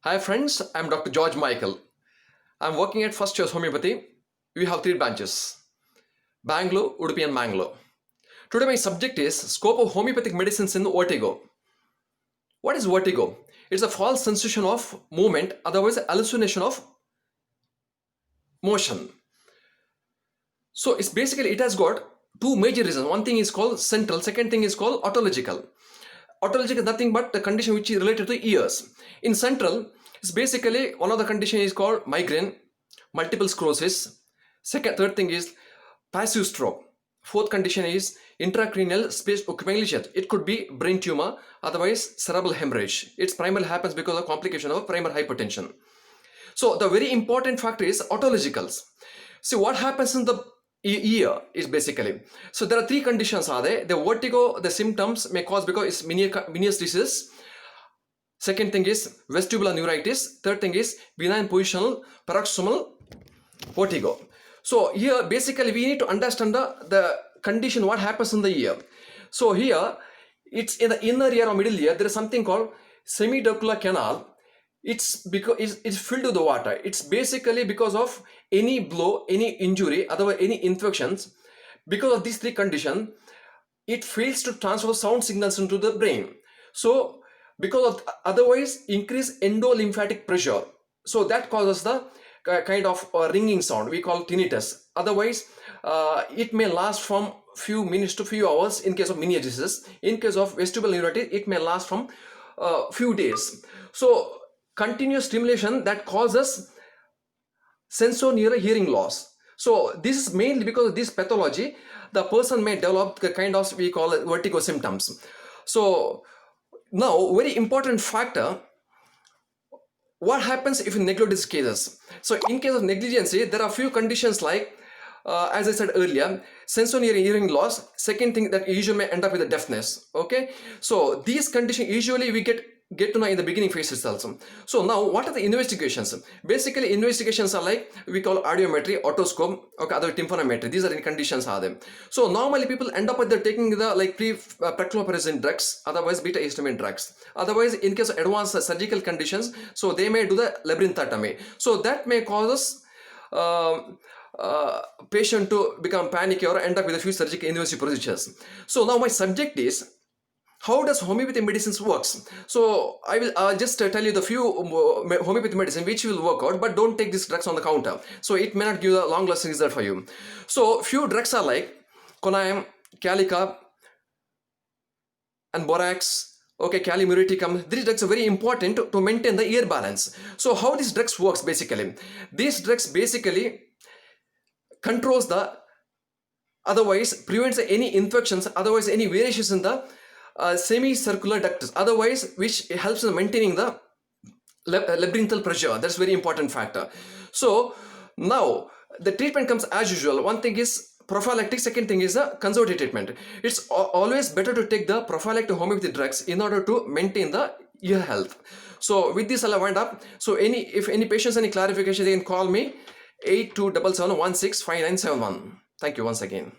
Hi friends, I'm Dr. George Michael. I'm working at First Choice Homeopathy. We have three branches: Bangalore, Udupi and Mangalore. Today my subject is scope of homeopathic medicines in vertigo. What is vertigo? It's a false sensation of movement, otherwise hallucination of motion. So it's basically it has got two major reasons. One thing is called central, second thing is called autological. Autological is nothing but the condition which is related to ears. In central, it's basically one of the condition is called migraine, multiple sclerosis. Third thing is passive stroke. Fourth condition is intracranial space occupation. It could be brain tumor, otherwise cerebral hemorrhage. Its primarily happens because of complication of primary hypertension. So the very important factor is autologicals. See what happens in the ear is basically. So there are three conditions are there. The vertigo, the symptoms may cause because it's Meniere's disease. Second thing is vestibular neuritis. Third thing is benign positional paroxysmal vertigo. So here basically we need to understand the condition what happens in the ear. So here it's in the inner ear or middle ear. There is something called semidocular canal. It's because it's filled with the water. It's basically because of any blow, any injury, otherwise any infections. Because of these three conditions, it fails to transfer sound signals into the brain. So because of otherwise increased endolymphatic pressure, so that causes the kind of ringing sound we call tinnitus. Otherwise it may last from few minutes to few hours in case of Meniere's disease. In case of vestibular neuritis, it may last from few days. So continuous stimulation that causes sensorineural hearing loss. So this is mainly because of this pathology the person may develop the kind of we call it vertigo symptoms. So now very important factor, what happens if you neglect these cases? So in case of negligence, there are few conditions like as I said earlier, sensorineural hearing loss. Second thing that usually may end up with a deafness. Okay, so these conditions usually we get to know in the beginning phases also. So now what are the investigations? Basically investigations are like we call audiometry, otoscope, okay, other tympanometry. These are the conditions are them. So normally people end up with taking the like precloprazine drugs, otherwise beta histamine drugs. Otherwise in case of advanced surgical conditions, so they may do the labyrinthectomy. So that may cause patient to become panicky or end up with a few surgical invasive procedures. So now my subject is how does homeopathy medicines works? So I'll just tell you the few homeopathy medicine which will work out, but don't take these drugs on the counter. So it may not give a long lasting result for you. So few drugs are like Conam, Calica, and Borax. Okay, Calimuriticum. These drugs are very important to maintain the ear balance. So how these drugs works basically? These drugs basically controls the otherwise prevents any infections, otherwise any variations in the semicircular ductus, otherwise which helps in maintaining the labyrinthal pressure. That's very important factor. So now the treatment comes as usual. One thing is prophylactic, second thing is a conservative treatment. It's always better to take the prophylactic homeopathy drugs in order to maintain the ear health. So with this I'll wind up. So if any patients any clarification, they can call me 8277165971. Thank you once again.